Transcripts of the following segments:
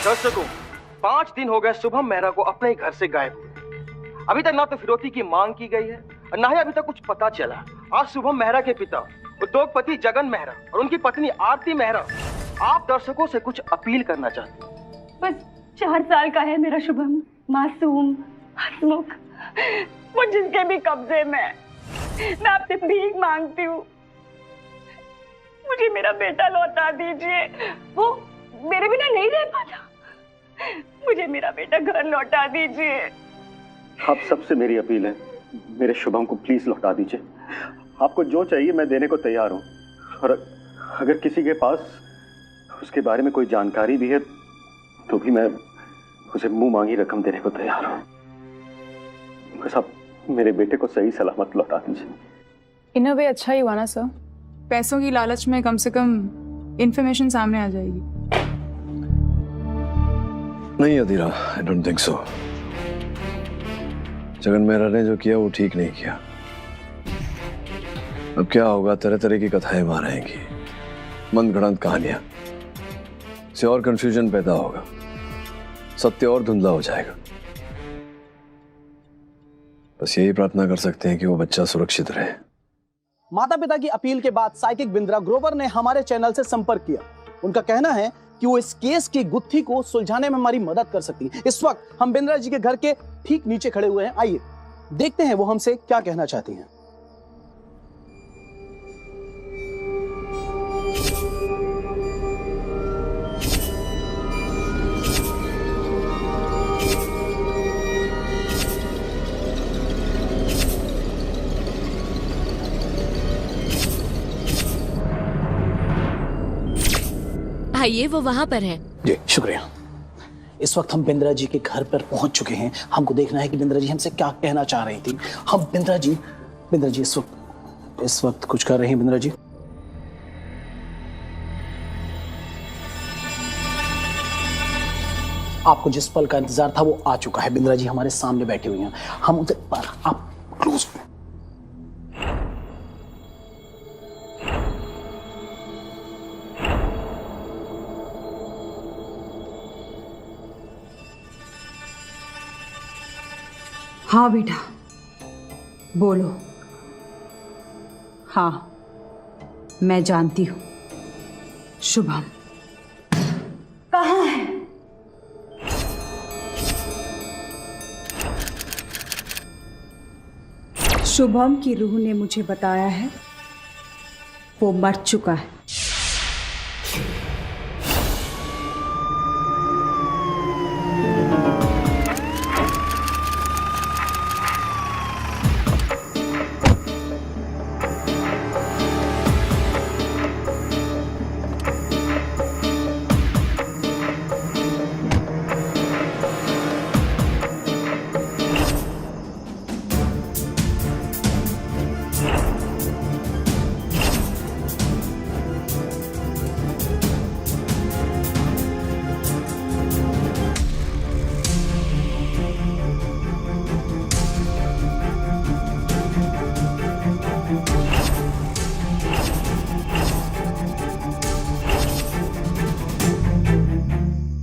दर्शकों, 5 दिन हो गए शुभम मेहरा को अपने ही घर से गायब हुए। अभी तक ना तो फिरौती की मांग की गई है और ना ही अभी तक कुछ पता चला। आज शुभम मेहरा के पिता उद्योगपति जगन मेहरा और उनकी पत्नी आरती मेहरा आप दर्शकों से कुछ अपील करना चाहते हैं। बस 4 साल का है मेरा शुभम, मासूम, हंसमुख, वो जिसके भी कब्जे में। मैं आपसे भीख मांगती हूँ, मुझे मेरा बेटा लौटा दीजिए। वो मेरे बिना नहीं रह पाता। मुझे मेरा बेटा घर लौटा दीजिए। आप सबसे मेरी अपील है, मेरे शुभम को प्लीज लौटा दीजिए। आपको जो चाहिए मैं देने को तैयार हूँ, और अगर किसी के पास उसके बारे में कोई जानकारी भी है तो भी मैं उसे मुंह मांगी रकम देने को तैयार हूँ। बस आप मेरे बेटे को सही सलामत लौटा दीजिए। इन अ वे अच्छा ही हुआ ना सर, पैसों की लालच में कम से कम इंफॉर्मेशन सामने आ जाएगी। नहीं Adhira, I don't think so. Jagan Mehra ने जो किया वो ठीक नहीं किया। अब क्या होगा, तरह तरह की कथाएं वहां रहेंगी, मनगढ़ंत कहानियां से और कंफ्यूजन पैदा होगा, सत्य और धुंधला हो जाएगा। बस यही प्रार्थना कर सकते हैं कि वो बच्चा सुरक्षित रहे। माता पिता की अपील के बाद साइकिक बिंद्रा ग्रोवर ने हमारे चैनल से संपर्क किया। उनका कहना है कि वो इस केस की गुत्थी को सुलझाने में हमारी मदद कर सकती हैं। इस वक्त हम बिंद्रा जी के घर के ठीक नीचे खड़े हुए हैं। आइए देखते हैं वो हमसे क्या कहना चाहती हैं। आइए, वो वहां पर है। जी शुक्रिया। इस वक्त हम बिंद्रा जी के घर पर पहुंच चुके हैं। हमको देखना है कि बिंद्रा जी हमसे क्या कहना चाह रही थी। हम बिंद्रा जी इस वक्त कुछ कर रही हैं। बिंद्रा जी, आपको जिस पल का इंतजार था वो आ चुका है। बिंद्रा जी हमारे सामने बैठी हुई हैं। हम उधर पर, आप क्लोज। हाँ बेटा बोलो। हाँ मैं जानती हूँ। शुभम कहाँ है? शुभम की रूह ने मुझे बताया है वो मर चुका है।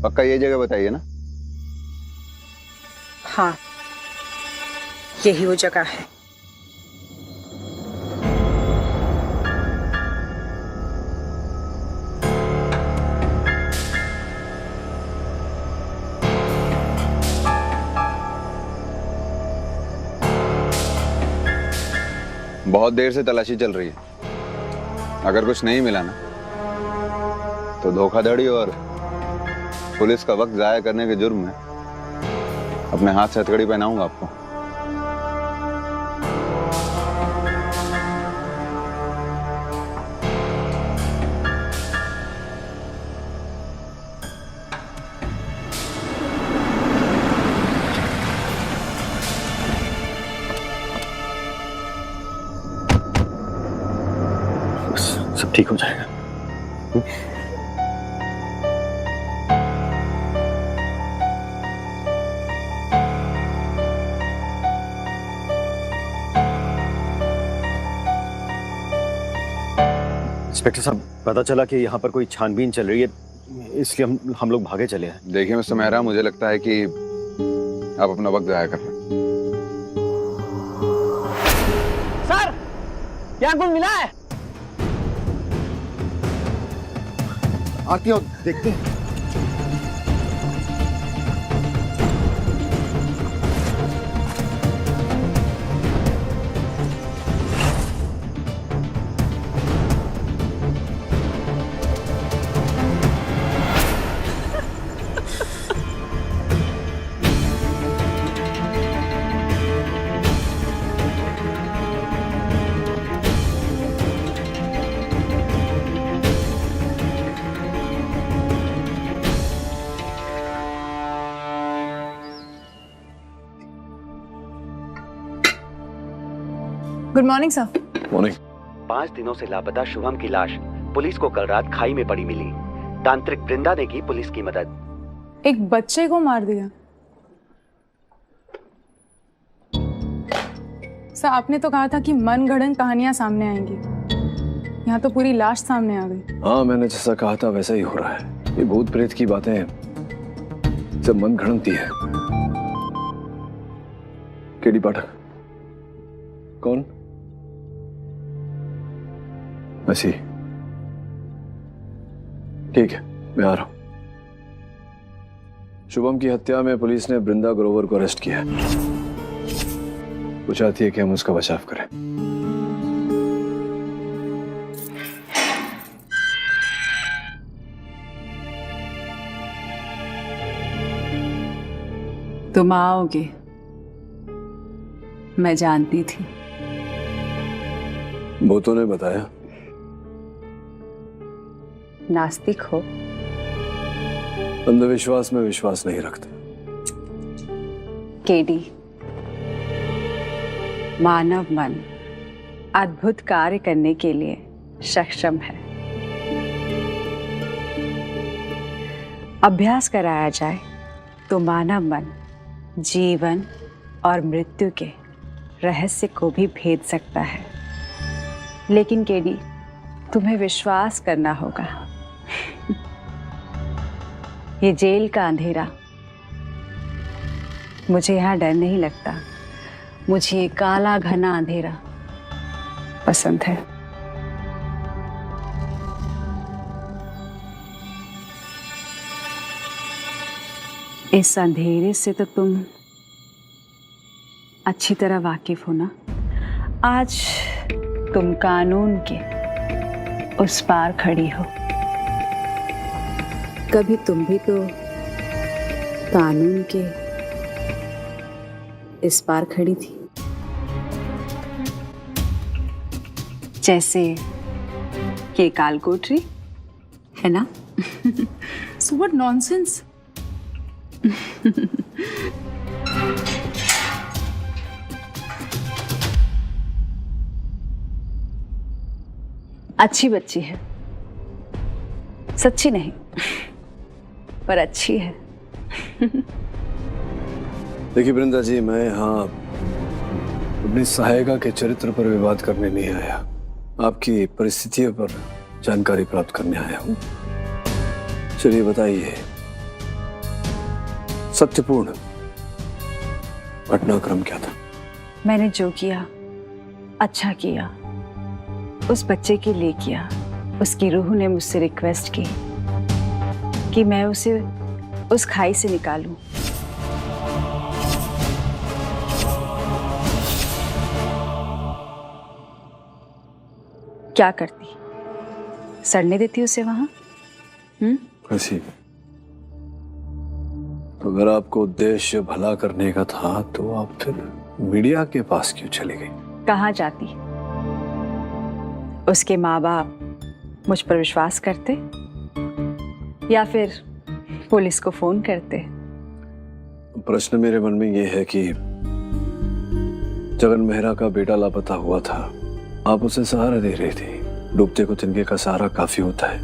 पक्का ये जगह बताइए ना? हाँ यही वो जगह है। बहुत देर से तलाशी चल रही है। अगर कुछ नहीं मिला ना तो धोखाधड़ी और पुलिस का वक्त जाया करने के जुर्म में अपने हाथ से हथकड़ी पहनाऊंगा आपको। सब ठीक हो जाएगा। इंस्पेक्टर साहब, पता चला कि यहाँ पर कोई छानबीन चल रही है। इसलिए हम लोग भागे चले हैं। देखिए मिस्टर मेहरा, मुझे लगता है कि आप अपना वक्त जाया कर रहे हैं। सर, यहाँ कुछ मिला है? आती हो, देखते हैं। Good morning sir. मॉर्निंग। 5 दिनों से लापता शुभम की लाश पुलिस को कल रात खाई में पड़ी मिली। तांत्रिक वृंदा ने की पुलिस की मदद। एक बच्चे को मार दिया। सर, आपने तो कहा था कि मनगढ़ंत कहानियां सामने आएंगी, यहाँ तो पूरी लाश सामने आ गई। हाँ, मैंने जैसा कहा था वैसा ही हो रहा है। ये भूत प्रेत की बातें सब मनगढ़ंत ही है। केडी पाठक कौन? वैसी ठीक है, मैं आ रहा हूं। शुभम की हत्या में पुलिस ने वृंदा ग्रोवर को अरेस्ट किया है। वो चाहती है कि हम उसका बचाव करें। तुम आओगे, मैं जानती थी। भूतों ने बताया। नास्तिक हो? अंधविश्वास में विश्वास नहीं रखते। केडी, मानव मन अद्भुत कार्य करने के लिए सक्षम है। अभ्यास कराया जाए तो मानव मन जीवन और मृत्यु के रहस्य को भी भेद सकता है। लेकिन केडी, तुम्हें विश्वास करना होगा। ये जेल का अंधेरा, मुझे यहाँ डर नहीं लगता। मुझे ये काला घना अंधेरा पसंद है। इस अंधेरे से तो तुम अच्छी तरह वाकिफ हो ना। आज तुम कानून के उस पार खड़ी हो। कभी तुम भी तो कानून के इस पार खड़ी थी, जैसे के काल कोठरी है ना। So what nonsense? अच्छी बच्ची है, सच्ची नहीं पर अच्छी है। देखिए वृंदा जी, मैं यहाँ अपनी सहायिका के चरित्र पर विवाद करने नहीं आया, आपकी परिस्थितियों पर जानकारी प्राप्त करने आया हूँ। चलिए बताइए, सत्यपूर्ण घटनाक्रम क्या था? मैंने जो किया अच्छा किया, उस बच्चे के लिए किया। उसकी रूह ने मुझसे रिक्वेस्ट की कि मैं उसे उस खाई से निकालूं। क्या करती? सड़ने देती उसे वहां? ऐसी तो अगर आपको उद्देश्य भला करने का था तो आप फिर मीडिया के पास क्यों चली गई? कहाँ जाती? उसके माँ बाप मुझ पर विश्वास करते या फिर पुलिस को फोन करते? प्रश्न मेरे मन में यह है कि जगन मेहरा का बेटा लापता हुआ था, आप उसे सहारा दे रही थी। डूबते को तिनके का सहारा काफी होता है,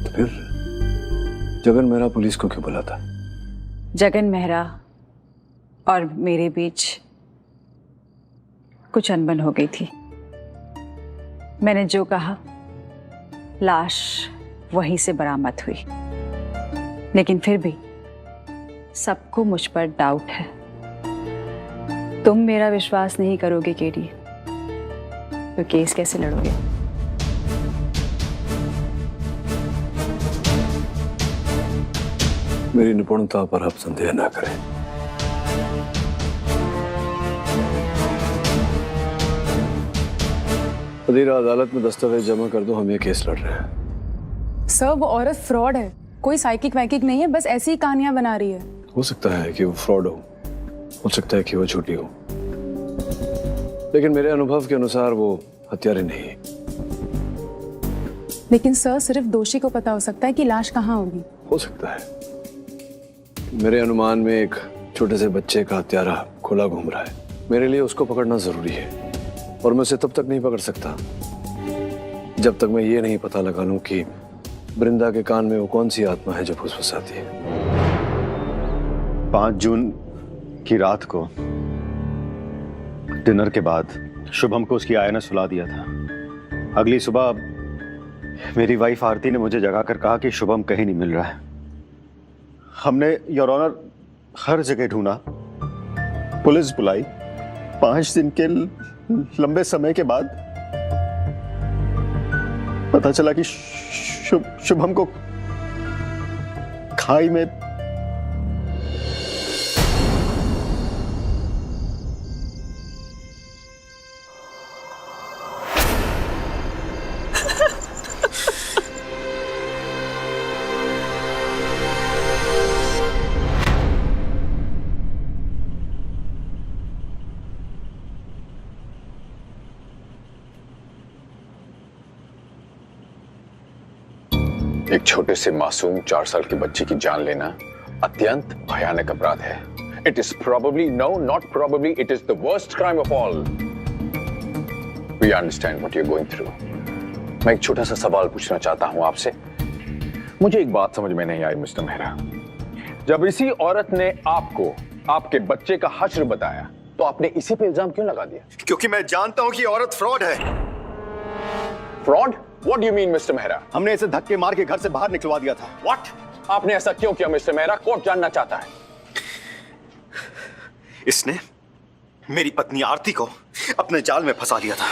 तो फिर जगन मेहरा पुलिस को क्यों बुलाता? जगन मेहरा और मेरे बीच कुछ अनबन हो गई थी। मैंने जो कहा, लाश वहीं से बरामद हुई। लेकिन फिर भी सबको मुझ पर डाउट है। तुम मेरा विश्वास नहीं करोगे केडी, तो केस कैसे लड़ोगे? मेरी निपुणता पर आप संदेह ना करें। अदीरा, अदालत में दस्तावेज जमा कर दो, हम ये केस लड़ रहे हैं। सर वो औरत फ्रॉड है, कोई साइकिक वाइकिक नहीं है, बस ऐसी ही कहानियां बना रही है। हो सकता है कि वो फ्रॉड हो सकता है कि वो झूठी हो, लेकिन मेरे अनुभव के अनुसार वो हत्यारी नहीं है। लेकिन सर सिर्फ दोषी को पता हो सकता है कि लाश कहाँ होगी। हो सकता है, मेरे अनुमान में एक छोटे से बच्चे का हत्यारा खुला घूम रहा है। मेरे लिए उसको पकड़ना जरूरी है, और मैं उसे तब तक नहीं पकड़ सकता जब तक मैं ये नहीं पता लगा लूं कि वृंदा के कान में वो कौन सी आत्मा है जो फुसफुसाती है। 5 जून की रात को डिनर के बाद शुभम को उसकी आया ने सुला दिया था। अगली सुबह मेरी वाइफ आरती ने मुझे जगाकर कहा कि शुभम कहीं नहीं मिल रहा है। हमने योर ऑनर हर जगह ढूंढा, पुलिस बुलाई। 5 दिन के लंबे समय के बाद पता चला कि शुभम को खाई में एक छोटे से मासूम 4 साल के बच्चे की जान लेना अत्यंत भयानक अपराध है। It is probably, no not probably, it is the worst crime of all. We understand what you are going through. मैं एक छोटा सा सवाल पूछना चाहता हूं आपसे। मुझे एक बात समझ में नहीं आई मिस्टर मेहरा, जब इसी औरत ने आपको आपके बच्चे का हश्र बताया तो आपने इसी पे इल्जाम क्यों लगा दिया? क्योंकि मैं जानता हूं कि औरत फ्रॉड है। Fraud? What do you mean, mister Mehra? हमने इसे धक्के मार के घर से बाहर निकलवा दिया था। What? आपने ऐसा क्यों किया मिस्टर मेहरा? कोर्ट जानना चाहता है। इसने मेरी पत्नी आरती को अपने जाल में फंसा लिया था।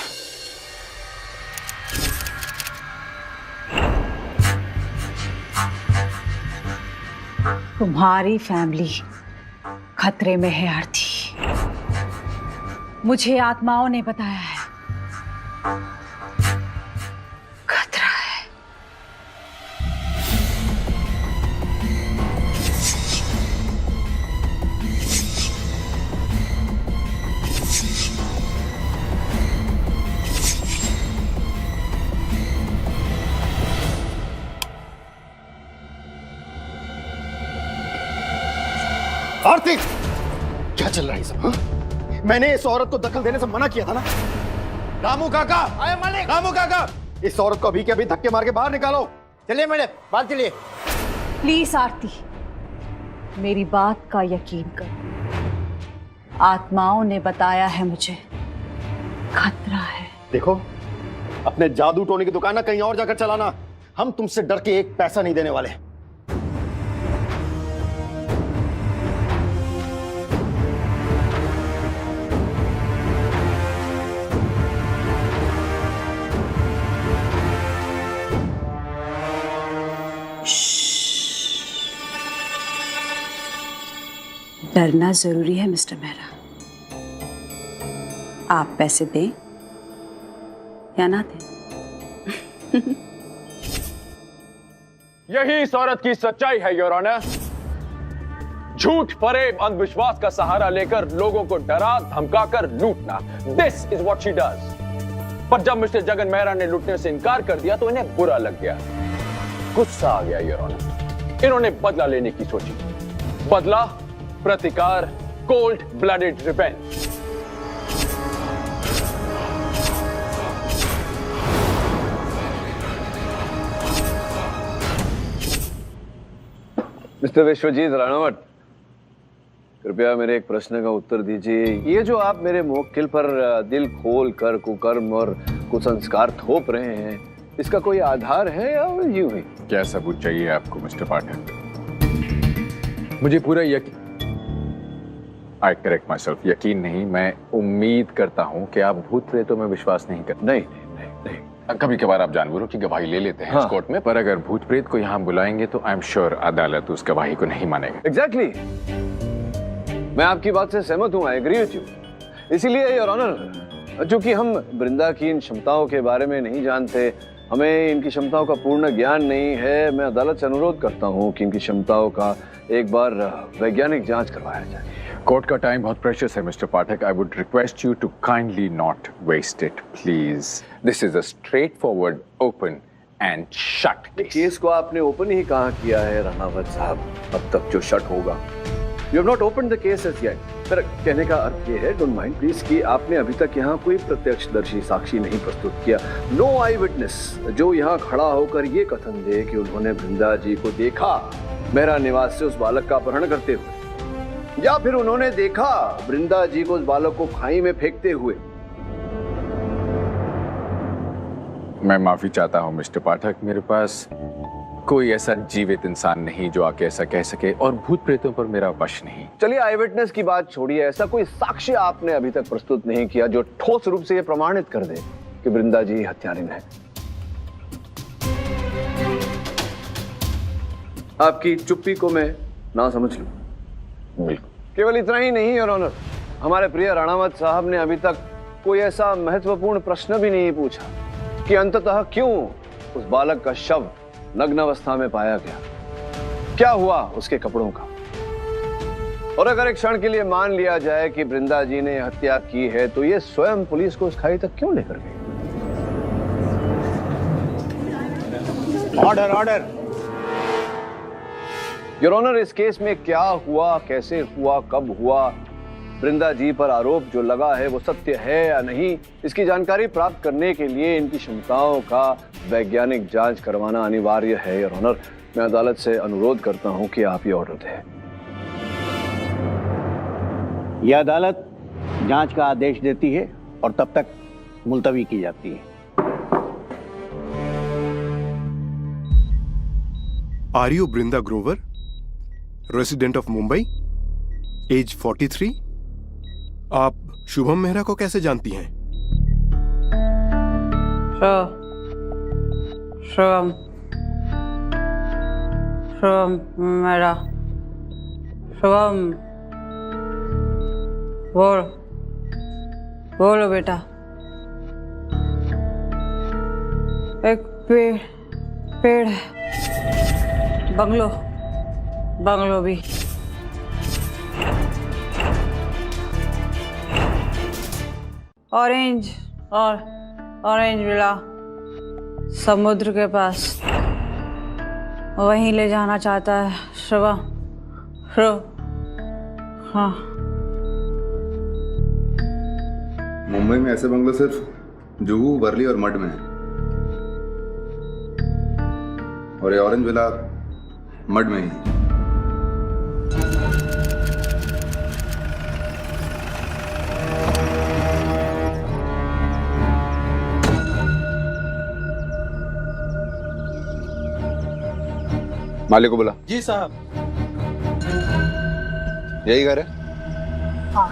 तुम्हारी फैमिली खतरे में है आरती, मुझे आत्माओं ने बताया है। खतरा है। आरती, क्या चल रहा है सब? हाँ? मैंने इस औरत को दखल देने से मना किया था ना। रामू काका, आए मालिक। रामू काका, इस औरत को अभी के अभी धक्के मार के बाहर निकालो। चलिए मैडम, बात चलिए। प्लीज आरती, मेरी बात का यकीन कर। आत्माओं ने बताया है मुझे, खतरा है। देखो, अपने जादू टोने की दुकान ना कहीं और जाकर चलाना। हम तुमसे डर के एक पैसा नहीं देने वाले। डरना जरूरी है मिस्टर मेहरा। आप पैसे दें या ना दें। यही इस औरत की सच्चाई है योर ऑनर। झूठ, फरेब, अंधविश्वास का सहारा लेकर लोगों को डरा धमकाकर लूटना, this is what she does. पर जब मिस्टर जगन मेहरा ने लूटने से इनकार कर दिया तो इन्हें बुरा लग गया, गुस्सा आ गया योर ऑनर। इन्होंने बदला लेने की सोची। बदला, प्रतिकार, cold blooded revenge. Mister Vishwajeet Ranawat, कृपया मेरे एक प्रश्न का उत्तर दीजिए। ये जो आप मेरे मुवक्किल पर दिल खोल कर कुकर्म और कुसंस्कार थोप रहे हैं, इसका कोई आधार है या यूं ही? क्या सबूत चाहिए आपको मिस्टर पाठक? मुझे पूरा यकीन, आई करेक्ट माई सेल्फ, यकीन नहीं, मैं उम्मीद करता हूँ कि आप भूत प्रेतों में विश्वास नहीं करते। नहीं नहीं नहीं, नहीं। कभी कभार आप जानवरों की गवाही ले लेते हैं हाँ। इस कोर्ट में, पर अगर भूत प्रेत को यहाँ बुलाएंगे तो आई एम श्योर अदालत उस गवाही को नहीं मानेगा। एग्जैक्टली, मैं आपकी बात से सहमत हूँ, आई एग्री विथ यू। इसीलिए योर ऑनर, चूंकि हम वृंदा की इन क्षमताओं के बारे में नहीं जानते, हमें इनकी क्षमताओं का पूर्ण ज्ञान नहीं है, मैं अदालत से अनुरोध करता हूँ कि इनकी क्षमताओं का एक बार वैज्ञानिक जांच करवाया जाए। कोर्ट का टाइम बहुत प्रेशियस है mister Pathak, I would request you to kindly not waste it please. This is a straightforward, open and shut case. Case को आपने ओपन ही कहाँ किया है राणावत साहब, अब तक जो शट होगा। You have not open the case as yet. मेरा कहने का अर्थ ये है, डोंट माइंड प्लीज, कि आपने अभी तक यहाँ कोई प्रत्यक्षदर्शी साक्षी नहीं प्रस्तुत किया। नो आई विटनेस जो यहाँ खड़ा होकर ये कथन दे कि उन्होंने वृंदा जी को देखा मेरा निवास से उस बालक का अपहरण करते हुए, या फिर उन्होंने देखा वृंदा जी को उस बालक को खाई में फेंकते हुए। मैं माफी चाहता हूं मिस्टर पाठक, मेरे पास कोई ऐसा जीवित इंसान नहीं जो आके ऐसा कह सके, और भूत प्रेतों पर मेरा वश नहीं। चलिए आई विटनेस की बात छोड़िए, ऐसा कोई साक्ष्य आपने अभी तक प्रस्तुत नहीं किया जो ठोस रूप से यह प्रमाणित कर दे कि वृंदा जी हत्यारिन है। आपकी चुप्पी को मैं ना समझ लूं। बिल्कुल। केवल इतना ही नहीं योर ऑनर, हमारे प्रिय राणावत साहब ने अभी तक कोई ऐसा महत्वपूर्ण प्रश्न भी नहीं पूछा कि अंततः क्यों उस बालक का शव नग्न अवस्था में पाया गया, क्या हुआ उसके कपड़ों का। और अगर एक क्षण के लिए मान लिया जाए कि वृंदा जी ने हत्या की है, तो ये स्वयं पुलिस को उस खाई तक क्यों लेकर गई? Order order. योर ऑनर, इस केस में क्या हुआ, कैसे हुआ, कब हुआ, वृंदा जी पर आरोप जो लगा है वो सत्य है या नहीं, इसकी जानकारी प्राप्त करने के लिए इनकी क्षमताओं का वैज्ञानिक जांच करवाना अनिवार्य है। योर ऑनर, मैं अदालत से अनुरोध करता हूं कि आप ये ऑर्डर दें। यह अदालत जांच का आदेश देती है और तब तक मुलतवी की जाती है। Are you Brinda Grover, resident of Mumbai, age 43? आप शुभम मेहरा को कैसे जानती हैं? शुभम मेरा, शुभम बोलो बेटा। एक पेड़ है, बंगलो भी। ऑरेंज विला समुद्र के पास, वहीं ले जाना चाहता है शुभम। हाँ, मुंबई में ऐसे बंगलो सिर्फ जुहू, वर्ली और मड में है, और ये ऑरेंज विला मड में ही। मालिक को बोला। जी साहब। यही घर है? हाँ।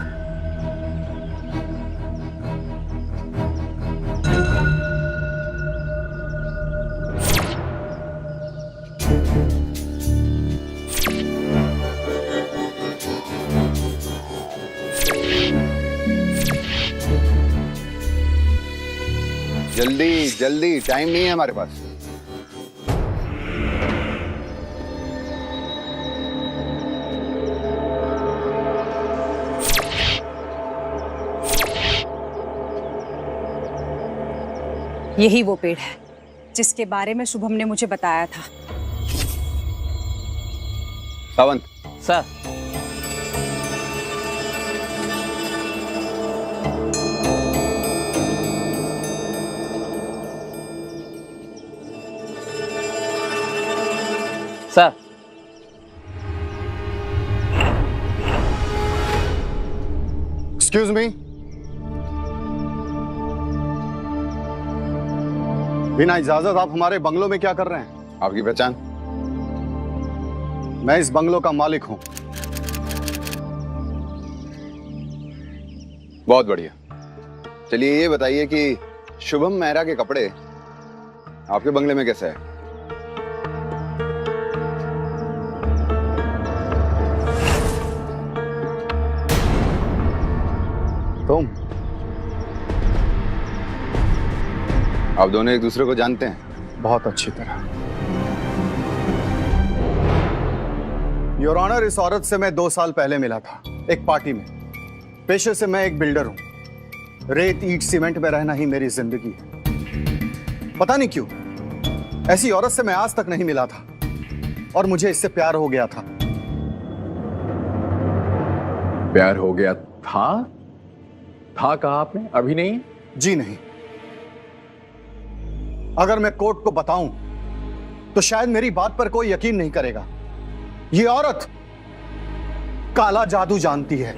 जल्दी जल्दी, टाइम नहीं है हमारे पास। यही वो पेड़ है जिसके बारे में शुभम ने मुझे बताया था। Sawant sir. Sir. Excuse me, बिना इजाजत आप हमारे बंगलों में क्या कर रहे हैं? आपकी पहचान? मैं इस बंगलों का मालिक हूं। बहुत बढ़िया। चलिए ये बताइए कि शुभम मेहरा के कपड़े आपके बंगले में कैसे है? तुम? आप दोनों एक दूसरे को जानते हैं? बहुत अच्छी तरह। योर ऑनर, इस औरत से मैं 2 साल पहले मिला था एक पार्टी में। पेशे से मैं एक बिल्डर हूं। रेत ईंट सीमेंट में रहना ही मेरी जिंदगी है। पता नहीं क्यों ऐसी औरत से मैं आज तक नहीं मिला था और मुझे इससे प्यार हो गया था। प्यार हो गया था? था कहा आपने? अभी नहीं? जी नहीं। अगर मैं कोर्ट को बताऊं तो शायद मेरी बात पर कोई यकीन नहीं करेगा। ये औरत काला जादू जानती है।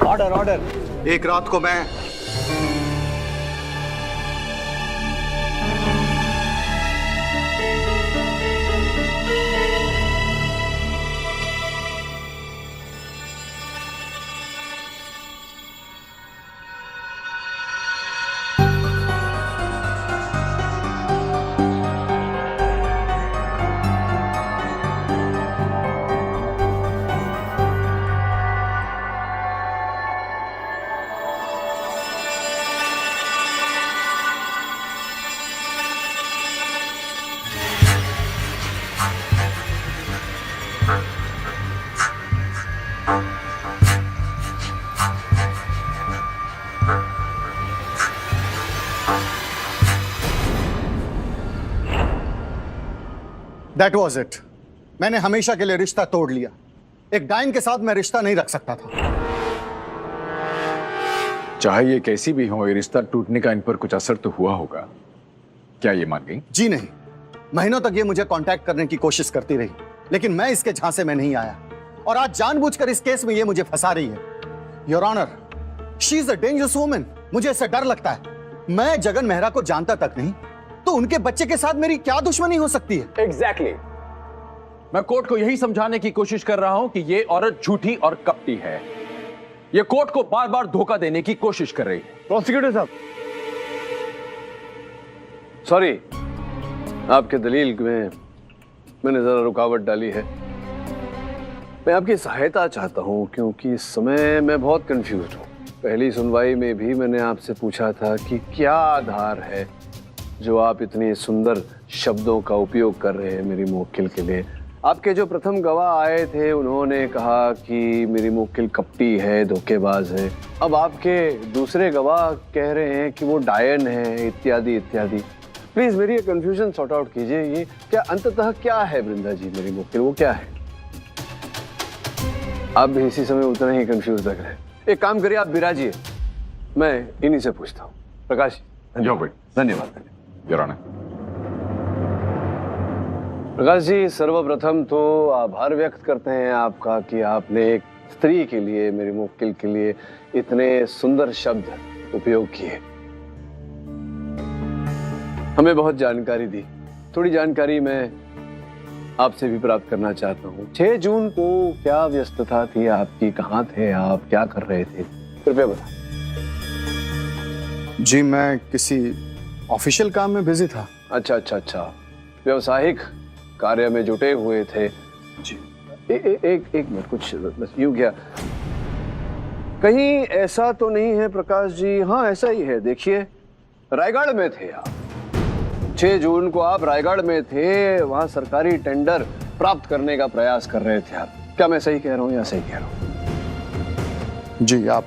Order order. एक रात को मैं That was it. मैंने हमेशा के लिए रिश्ता तोड़ लिया। एक डाइन के साथ मैं रिश्ता नहीं रख सकता था। चाहे ये कैसी भी हो, ये रिश्ता टूटने का इन पर कुछ असर तो हुआ होगा। क्या ये मान गई? जी नहीं। महीनों तक ये मुझे कांटेक्ट करने की कोशिश करती रही, लेकिन मैं इसके झांसे में नहीं आया और आज जानबूझकर इस केस में ये मुझे फंसा रही है। Your honour, she is a dangerous woman. मुझे इससे डर लगता है। मैं जगन मेहरा को जानता तक नहीं, तो उनके बच्चे के साथ मेरी क्या दुश्मनी हो सकती है? एग्जैक्टली। मैं कोर्ट को यही समझाने की कोशिश कर रहा हूं कि ये औरत झूठी और कपटी है। ये कोर्ट को बार बार धोखा देने की कोशिश कर रही है। प्रोसिक्यूटर साहब, सॉरी, आपके दलील में मैंने जरा रुकावट डाली है। मैं आपकी सहायता चाहता हूं क्योंकि इस समय मैं बहुत कंफ्यूज हूं। पहली सुनवाई में भी मैंने आपसे पूछा था कि क्या आधार है जो आप इतने सुंदर शब्दों का उपयोग कर रहे हैं मेरी मुवक्किल के लिए। आपके जो प्रथम गवाह आए थे उन्होंने कहा कि मेरी मुवक्किल कपटी है, धोखेबाज है। अब आपके दूसरे गवाह कह रहे हैं कि वो डायन है, इत्यादि इत्यादि। प्लीज मेरी ये कंफ्यूजन सॉर्ट आउट कीजिए। ये क्या अंततः क्या है वृंदा जी, मेरी मुवक्किल वो क्या है? आप भी इसी समय उतना ही कंफ्यूज लग रहे हैं। एक काम करिए, आप बिराजिए, मैं इन्हीं से पूछता हूँ। प्रकाश जाओ भाई। धन्यवाद। Your honour. प्रकाश जी, सर्वप्रथम तो आभार व्यक्त करते हैं आपका कि आपने एक स्त्री के लिए, मेरी मुवक्किल के लिए इतने सुंदर शब्द उपयोग किए। हमें बहुत जानकारी दी। थोड़ी जानकारी मैं आपसे भी प्राप्त करना चाहता हूँ। 6 जून को क्या व्यस्तता थी आपकी? कहाँ थे आप? क्या कर रहे थे? कृपया बताएं। जी मैं किसी ऑफिशियल काम में बिजी था। अच्छा अच्छा अच्छा, व्यवसायिक कार्य में जुटे हुए थे जी। एक मिनट, कुछ बस यूं क्या कहीं ऐसा तो नहीं है प्रकाश जी? हाँ ऐसा ही है। देखिए, रायगढ़ में थे आप। 6 जून को आप रायगढ़ में थे, वहां सरकारी टेंडर प्राप्त करने का प्रयास कर रहे थे आप। क्या मैं सही कह रहा हूँ या सही कह रहा हूँ? जी आप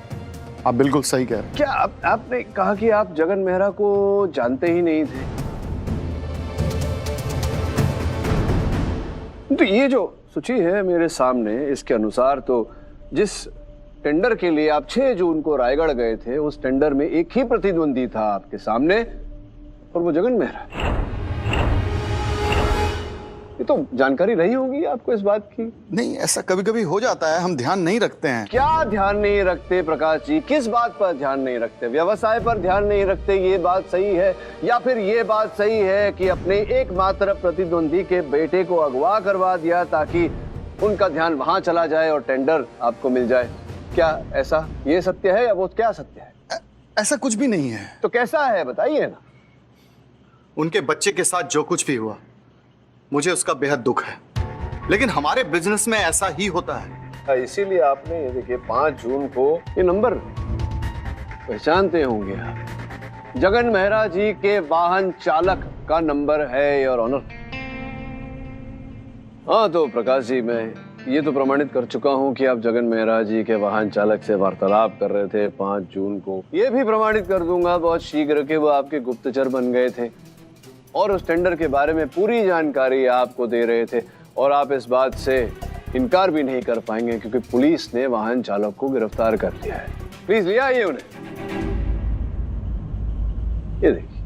बिल्कुल सही कह रहे हैं। क्या आपने कहा कि आप जगन मेहरा को जानते ही नहीं थे? तो ये जो सूची है मेरे सामने, इसके अनुसार तो जिस टेंडर के लिए आप 6 जून को रायगढ़ गए थे, उस टेंडर में एक ही प्रतिद्वंदी था आपके सामने और वो जगन मेहरा। ये तो जानकारी रही होगी आपको इस बात की। नहीं, ऐसा कभी कभी हो जाता है, हम ध्यान नहीं रखते हैं। क्या ध्यान नहीं रखते प्रकाश जी? किस बात पर ध्यान नहीं रखते? व्यवसाय पर ध्यान नहीं रखते, ये बात सही है, या फिर ये बात सही है कि अपने एकमात्र प्रतिद्वंदी के बेटे को अगवा करवा दिया ताकि उनका ध्यान वहां चला जाए और टेंडर आपको मिल जाए? क्या ऐसा ये सत्य है या वो क्या सत्य है? ऐसा कुछ भी नहीं है। तो कैसा है बताइए ना। उनके बच्चे के साथ जो कुछ भी हुआ, मुझे उसका बेहद दुख है, लेकिन हमारे बिजनेस में ऐसा ही होता है। इसीलिए आपने ये देखिए 5 जून को ये नंबर पहचानते होंगे आप, जगन मेहरा जी के वाहन चालक का नंबर है योर ऑनर। हाँ तो प्रकाश जी, मैं ये तो प्रमाणित कर चुका हूँ कि आप जगन मेहरा जी के वाहन चालक से वार्तालाप कर रहे थे 5 जून को। ये भी प्रमाणित कर दूंगा बहुत शीघ्र कि वो आपके गुप्तचर बन गए थे और उस टेंडर के बारे में पूरी जानकारी आपको दे रहे थे, और आप इस बात से इनकार भी नहीं कर पाएंगे क्योंकि पुलिस ने वाहन चालक को गिरफ्तार कर लिया है। प्लीज ले आइए उन्हें। ये देखिए,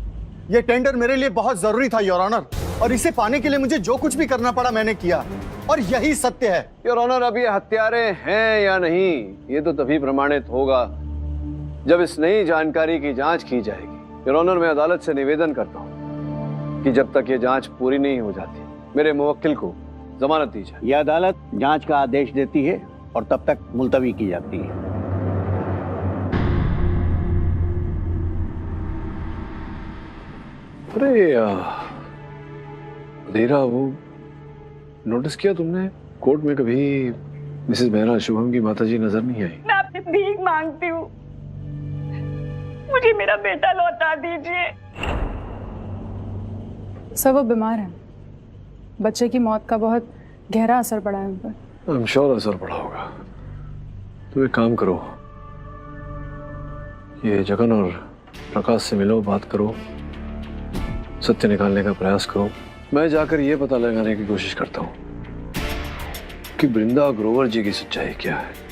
ये टेंडर मेरे लिए बहुत जरूरी था योर ऑनर, और इसे पाने के लिए मुझे जो कुछ भी करना पड़ा मैंने किया, और यही सत्य है। योर ऑनर, अब ये हत्यारे हैं या नहीं ये तो तभी प्रमाणित होगा जब इस नई जानकारी की जांच की जाएगी। योर ऑनर, मैं अदालत से निवेदन करता हूँ कि जब तक ये जांच पूरी नहीं हो जाती मेरे मुवक्किल को जमानत दी जाए। यह अदालत जांच का आदेश देती है और तब तक मुलतवी की जाती है। अरे अधीरा, वो नोटिस किया तुमने कोर्ट में कभी मिसेस मेहरा शुभम की माताजी नजर नहीं आई? मैं आपसे भीख मांगती हूँ, मुझे मेरा बेटा लौटा दीजिए। सब वो बीमार हैं, बच्चे की मौत का बहुत गहरा असर पड़ा है उन पर। I'm sure असर पड़ा होगा। तो एक काम करो, ये जगन और प्रकाश से मिलो, बात करो, सत्य निकालने का प्रयास करो। मैं जाकर ये पता लगाने की कोशिश करता हूँ कि बृंदा ग्रोवर जी की सच्चाई क्या है।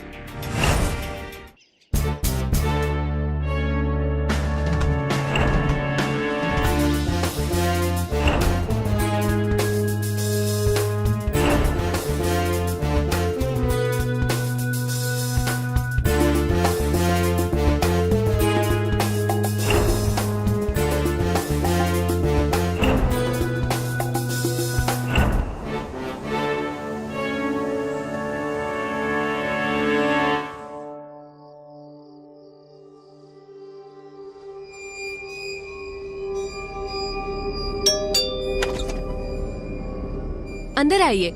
अंदर आइए।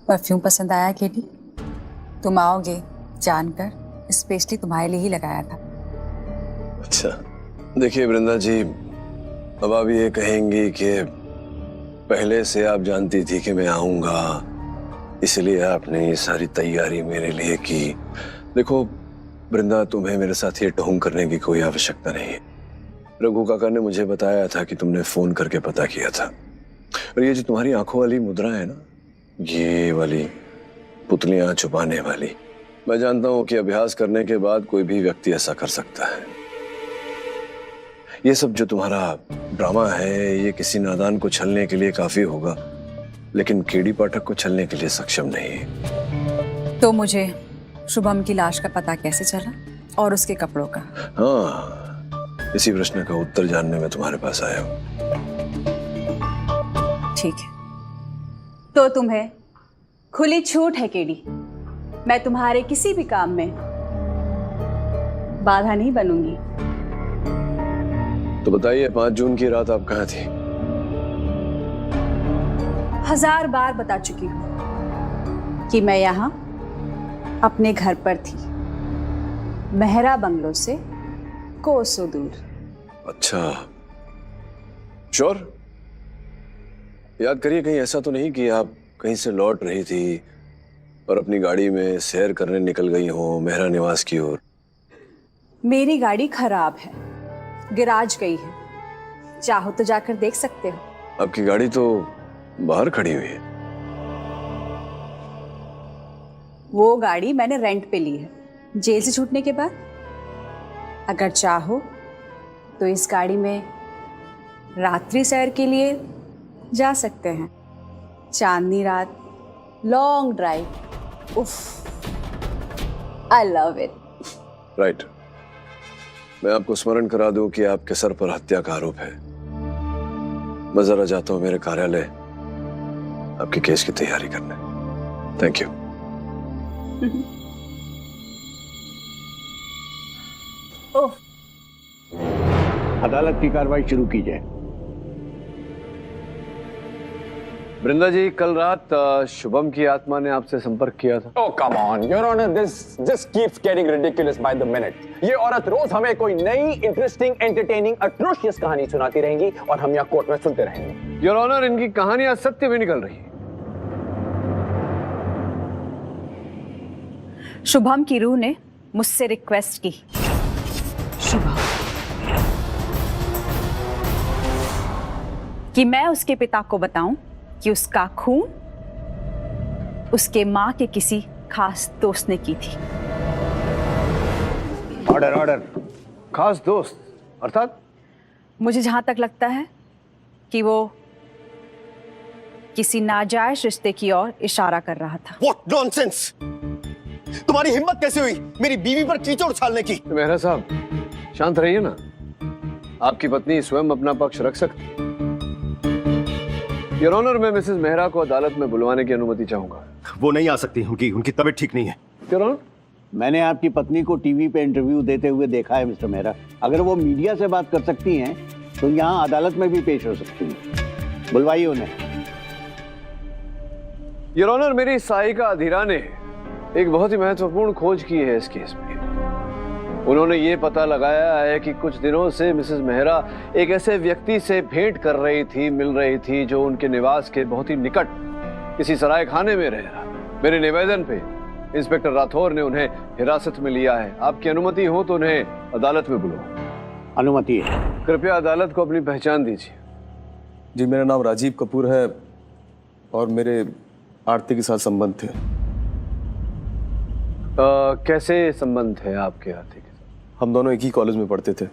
परफ्यूम पसंद आया केडी? तुम आओगे जानकर स्पेशली तुम्हारे लिए ही लगाया था। अच्छा, देखिए वृंदा जी, अब आप ये कहेंगी कि पहले से आप जानती थी कि मैं आऊंगा, इसलिए आपने ये सारी तैयारी मेरे लिए की। देखो वृंदा, तुम्हें मेरे साथ ये ढोंग करने की कोई आवश्यकता नहीं है। रघु काका ने मुझे बताया था कि तुमने फोन करके पता किया था, और ये जो तुम्हारी आंखों वाली मुद्रा है ना, ये वाली पुतलियां छुपाने वाली, मैं जानता हूं कि अभ्यास करने के बाद कोई भी व्यक्ति ऐसा कर सकता है। ये सब जो तुम्हारा ड्रामा है, ये किसी नादान को छलने के लिए काफी होगा, लेकिन केडी पाठक को छलने के लिए सक्षम नहीं है। तो मुझे शुभम की लाश का पता कैसे चला और उसके कपड़ों का? हाँ, इसी प्रश्न का उत्तर जानने में तुम्हारे पास आया हूं। ठीक है, तो तुम्हें खुली छूट है केडी, मैं तुम्हारे किसी भी काम में बाधा नहीं बनूंगी। तो बताइए, 5 जून की रात आप कहाँ थी? 1000 बार बता चुकी हूं कि मैं यहाँ अपने घर पर थी, मेहरा बंगलो से कोसों दूर। अच्छा, श्योर? याद करिए, कहीं ऐसा तो नहीं कि आप कहीं से लौट रही थी और अपनी गाड़ी में सैर करने निकल गई हो मेहरा निवास की ओर? मेरी गाड़ी खराब है, गिराज गई है, चाहो तो जाकर देख सकते हो। आपकी गाड़ी तो बाहर खड़ी हुई है। वो गाड़ी मैंने रेंट पे ली है जेल से छूटने के बाद। अगर चाहो तो इस गाड़ी में रात्रि सैर के लिए जा सकते हैं। चांदनी रात, लॉन्ग ड्राइव। उफ, आई लव इट। राइट। मैं आपको स्मरण करा दूं कि आपके सर पर हत्या का आरोप है। मैं जरा जाता हूं मेरे कार्यालय आपके केस की तैयारी करने। Thank you. ओह, अदालत की कार्रवाई शुरू की जाए। वृंदा जी, कल रात शुभम की आत्मा ने आपसे संपर्क किया था। Oh come on, Your Honor, this just keeps getting ridiculous by the minute. ये औरत रोज हमें कोई नई, इंटरेस्टिंग, एंटरटेनिंग, अट्रोशियस कहानी सुनाती रहेंगी और हम यहाँ कोर्ट में सुनते रहेंगे। योर ऑनर, इनकी कहानियां सत्य भी निकल रही है। शुभम की रूह ने मुझसे रिक्वेस्ट की, शुभम, कि मैं उसके पिता को बताऊं कि उसका खून उसके मां के किसी खास दोस्त ने की थी। Order order. खास दोस्त अर्थात? मुझे जहां तक लगता है कि वो किसी नाजायज रिश्ते की ओर इशारा कर रहा था। What nonsense! तुम्हारी हिम्मत कैसे हुई मेरी बीवी पर कीचड़ उछालने की? मेहरा साहब, शांत रहिए ना। आपकी पत्नी स्वयं अपना पक्ष रख सकती। योर ऑनर, मैं मिसेस मेहरा को अदालत में बुलवाने की अनुमति चाहूंगा। वो नहीं आ सकती, उनकी तबीयत ठीक नहीं है। योर ऑनर, मैंने आपकी पत्नी को टीवी पे इंटरव्यू देते हुए देखा है मिस्टर मेहरा। अगर वो मीडिया से बात कर सकती हैं तो यहाँ अदालत में भी पेश हो सकती हैं। बुलवाइए उन्हें। योर ऑनर, मेरी सहायिका अधीरा ने एक बहुत ही महत्वपूर्ण खोज की है इस केस में। उन्होंने ये पता लगाया है कि कुछ दिनों से मिसेस मेहरा एक ऐसे व्यक्ति से भेंट कर रही थी, मिल रही थी, जो उनके निवास के बहुत ही निकट किसी सराय खाने में रह रहा। मेरे निवेदन पे इंस्पेक्टर राठौर ने उन्हें हिरासत में लिया है। आपकी अनुमति हो तो उन्हें अदालत में बुलाओ। अनुमति है। कृपया अदालत को अपनी पहचान दीजिए। जी, मेरा नाम राजीव कपूर है और मेरे आरती के साथ संबंध थे। कैसे संबंध है आपके आरती के साथ? हम दोनों एक ही कॉलेज में पढ़ते थे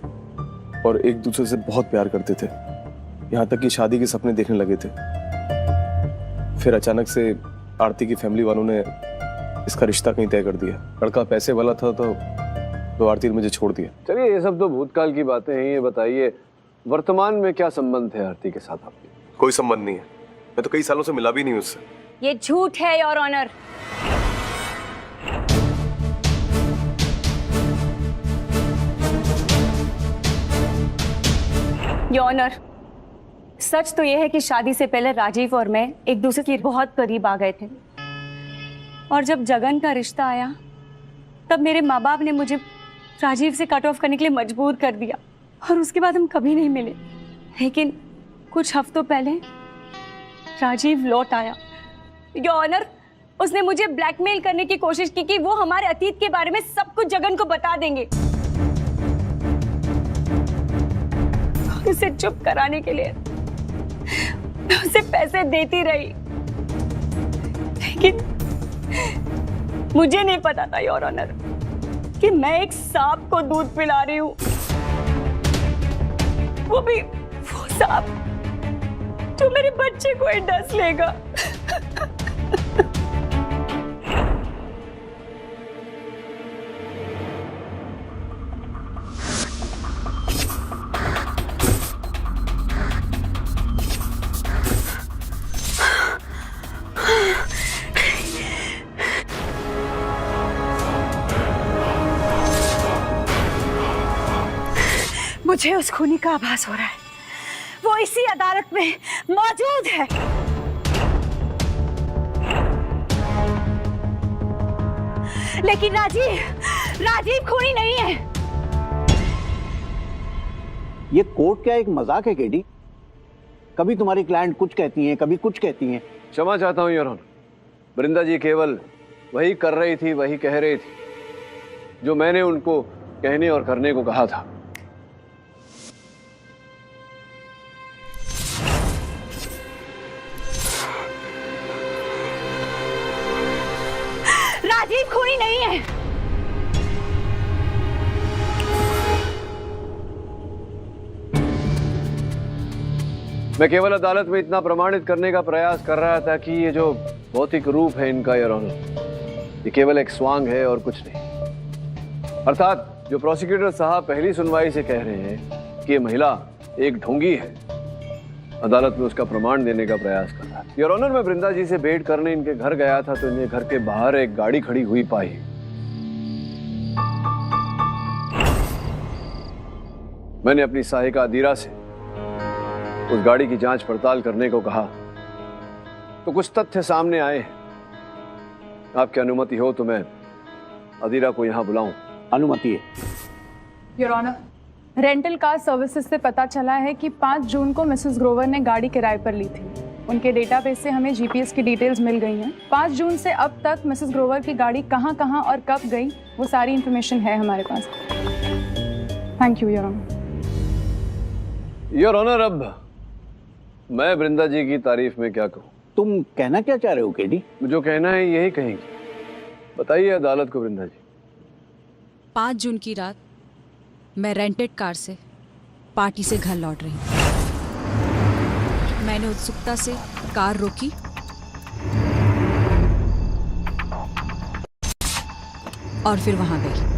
और एक दूसरे से बहुत प्यार करते थे, यहाँ तक कि शादी के सपने देखने लगे थे। फिर अचानक से आरती की फैमिली वालों ने इसका रिश्ता कहीं तय कर दिया। लड़का पैसे वाला था तो आरती ने मुझे छोड़ दिया। चलिए, ये सब तो भूतकाल की बातें हैं। ये बताइए, वर्तमान में क्या संबंध है आरती के साथ आपके? कोई संबंध नहीं है। मैं तो कई सालों से मिला भी नहीं उससे। ये झूठ है योर ऑनर। योर ऑनर, सच तो यह है कि शादी से पहले राजीव और मैं एक दूसरे के बहुत करीब आ गए थे, और जब जगन का रिश्ता आया तब मेरे माँ बाप ने मुझे राजीव से कट ऑफ करने के लिए मजबूर कर दिया और उसके बाद हम कभी नहीं मिले। लेकिन कुछ हफ्तों पहले राजीव लौट आया। योर ऑनर, उसने मुझे ब्लैकमेल करने की कोशिश की कि वो हमारे अतीत के बारे में सब कुछ जगन को बता देंगे। उसे चुप कराने के लिए मैं उसे पैसे देती रही, लेकिन मुझे नहीं पता था योर ऑनर कि मैं एक सांप को दूध पिला रही हूँ, वो भी वो सांप जो मेरे बच्चे को ही डस लेगा। मुझे उस खूनी का आभास हो रहा है, वो इसी अदालत में मौजूद है। लेकिन राजीव खूनी नहीं है। ये कोर्ट क्या एक मजाक है केडी? कभी तुम्हारी क्लाइंट कुछ कहती हैं, कभी कुछ कहती हैं। क्षमा चाहता हूं योर ऑनर, वृंदा जी केवल वही कर रही थी, वही कह रही थी जो मैंने उनको कहने और करने को कहा था। मैं केवल अदालत में इतना प्रमाणित करने का प्रयास कर रहा था कि ये जो भौतिक रूप है इनका, योर ऑनर, ये केवल एक स्वांग है और कुछ नहीं। अर्थात जो प्रोसिक्यूटर साहब पहली सुनवाई से कह रहे हैं कि ये महिला एक ढोंगी है, अदालत में उसका प्रमाण देने का प्रयास कर रहा है। योर ऑनर, मैं वृंदा जी से भेंट करने इनके घर गया था तो इन्हें घर के बाहर एक गाड़ी खड़ी हुई पाई। मैंने अपनी सहायिका अदीरा से उस गाड़ी की जांच पड़ताल करने को कहा तो कुछ तथ्य सामने आए हैं। आपकी अनुमति हो तो मैं अदीरा को यहां बुलाऊं? अनुमति है। Your honour, rental car services से पता चला है कि 5 जून को मिसेस ग्रोवर ने गाड़ी किराए पर ली थी। उनके डेटाबेस से हमें जीपीएस की डिटेल्स मिल गई हैं। 5 जून से अब तक मिसेस ग्रोवर की गाड़ी कहां कहां और कब गई, वो सारी इंफॉर्मेशन है हमारे पास। Thank you your honour. Your honour, अब मैं वृंदा जी की तारीफ में क्या कहूं? तुम कहना क्या चाह रहे हो केडी? जो कहना है यही कहेंगे, बताइए अदालत को वृंदा जी। 5 जून की रात मैं रेंटेड कार से पार्टी से घर लौट रही हूँ। मैंने उत्सुकता से कार रोकी और फिर वहां गई।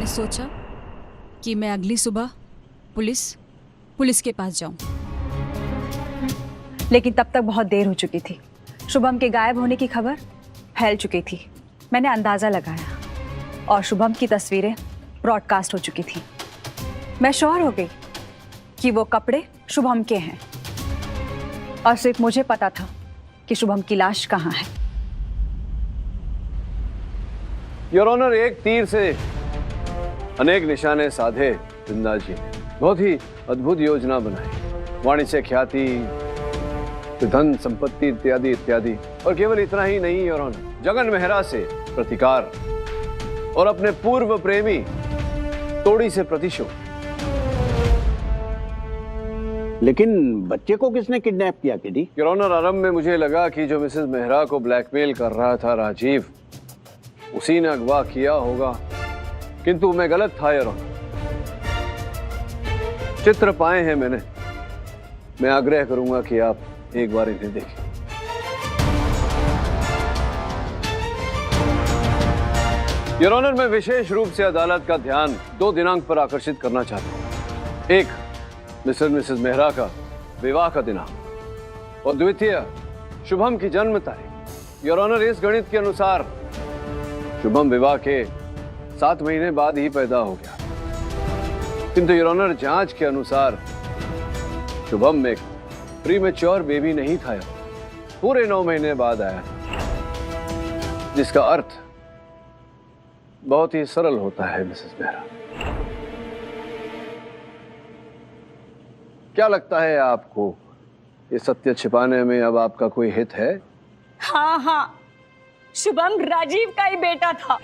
सोचा कि मैं अगली सुबह पुलिस के पास जाऊं, लेकिन तब तक बहुत देर हो चुकी थी। शुभम के गायब होने की खबर फैल चुकी थी। मैंने अंदाज़ा लगाया और शुभम की तस्वीरें ब्रॉडकास्ट हो चुकी थी। मैं श्योर हो गई कि वो कपड़े शुभम के हैं और सिर्फ मुझे पता था कि शुभम की लाश कहाँ है। योर ऑनर, एक तीर से अनेक निशाने साधे वृंदा जी ने। बहुत ही अद्भुत योजना बनाई, वाणिज्य ख्याति, धन संपत्ति इत्यादि इत्यादि। और केवल इतना ही नहीं योर ऑनर, जगन मेहरा से प्रतिकार और अपने पूर्व प्रेमी तोड़ी से प्रतिशोध। लेकिन बच्चे को किसने किडनैप किया केडी? योर ऑनर, आरंभ में मुझे लगा कि जो मिसेस मेहरा को ब्लैकमेल कर रहा था राजीव, उसी ने अगवा किया होगा, किंतु मैं गलत था योर ऑनर। चित्र पाए हैं मैंने। मैं आग्रह करूंगा कि आप एक बार इन्हें देखें। योर ऑनर, मैं विशेष रूप से अदालत का ध्यान 2 दिनांक पर आकर्षित करना चाहता हूं। एक, मिस्टर मिसेस मेहरा का विवाह का दिनांक और द्वितीय, शुभम की जन्म तारीख। योर ऑनर, इस गणित के अनुसार शुभम विवाह के 7 महीने बाद ही पैदा हो गया, किंतु योर ऑनर जांच के अनुसार शुभम में प्रीमेच्योर बेबी नहीं था, पूरे 9 महीने बाद आया, जिसका अर्थ बहुत ही सरल होता है मिसेस मेहरा। क्या लगता है आपको, ये सत्य छिपाने में अब आपका कोई हित है? हाँ हाँ, शुभम राजीव का ही बेटा था।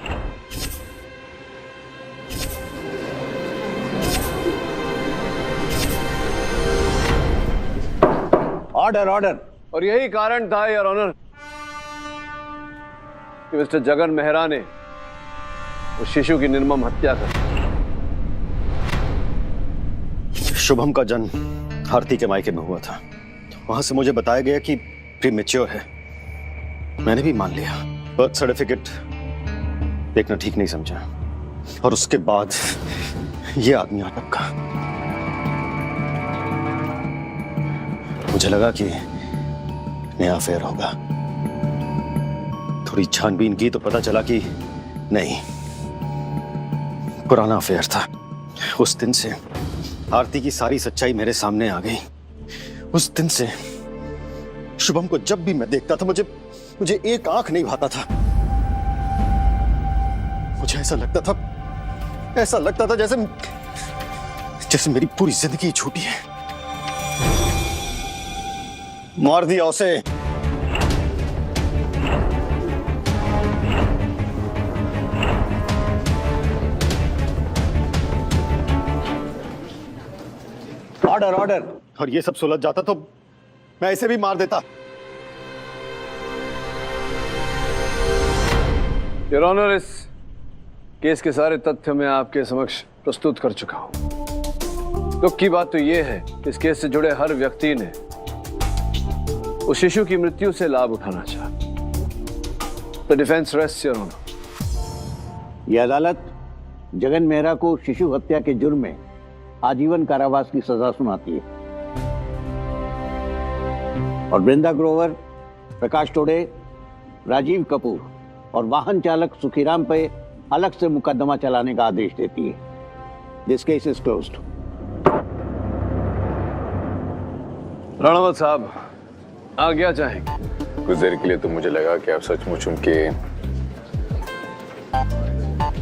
Order order. और यही कारण था योर ऑनर कि मिस्टर जगन मेहरा ने उस शिशु की निर्मम हत्या कर। शुभम का जन्म आरती के मायके में हुआ था। वहां से मुझे बताया गया कि प्रीमेच्योर है। मैंने भी मान लिया। बर्थ सर्टिफिकेट देखना ठीक नहीं समझा और उसके बाद ये आदमी आ टपका। मुझे लगा कि नया अफेयर होगा। थोड़ी छानबीन की तो पता चला कि नहीं, पुराना अफेयर था। उस दिन से आरती की सारी सच्चाई मेरे सामने आ गई। उस दिन से शुभम को जब भी मैं देखता था मुझे एक आंख नहीं भाता था। मुझे ऐसा लगता था जैसे मेरी पूरी जिंदगी छूटी है। मार दिया उसे। Order order. और ये सब सुलझ जाता तो मैं इसे भी मार देता। योर ऑनर, इस केस के सारे तथ्य मैं आपके समक्ष प्रस्तुत कर चुका हूं। दुख की बात तो यह है कि इस केस से जुड़े हर व्यक्ति ने उस शिशु की मृत्यु से लाभ उठाना चाहा। The defence rests your honour. यह अदालत जगन मेहरा को शिशु हत्या के जुर्म में आजीवन कारावास की सजा सुनाती है और वृंदा ग्रोवर, प्रकाश टोडे, राजीव कपूर और वाहन चालक सुखीराम पे अलग से मुकदमा चलाने का आदेश देती है। This case is closed. Ranawat साहब, आज्ञा चाहेंगे? कुछ देर के लिए तो मुझे लगा कि आप सचमुच उनके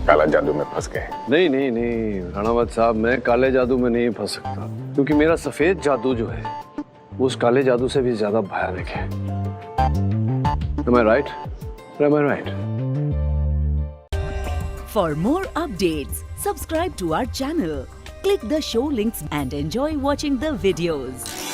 काला जादू में फंस गए। नहीं नहीं नहीं राणावत साहब, मैं काले जादू में नहीं फंस सकता, क्योंकि मेरा सफेद जादू जो है वो उस काले जादू से भी ज्यादा भयानक है। Am I right? Am I right? For more updates, subscribe to our channel, click the show links and enjoy watching the videos.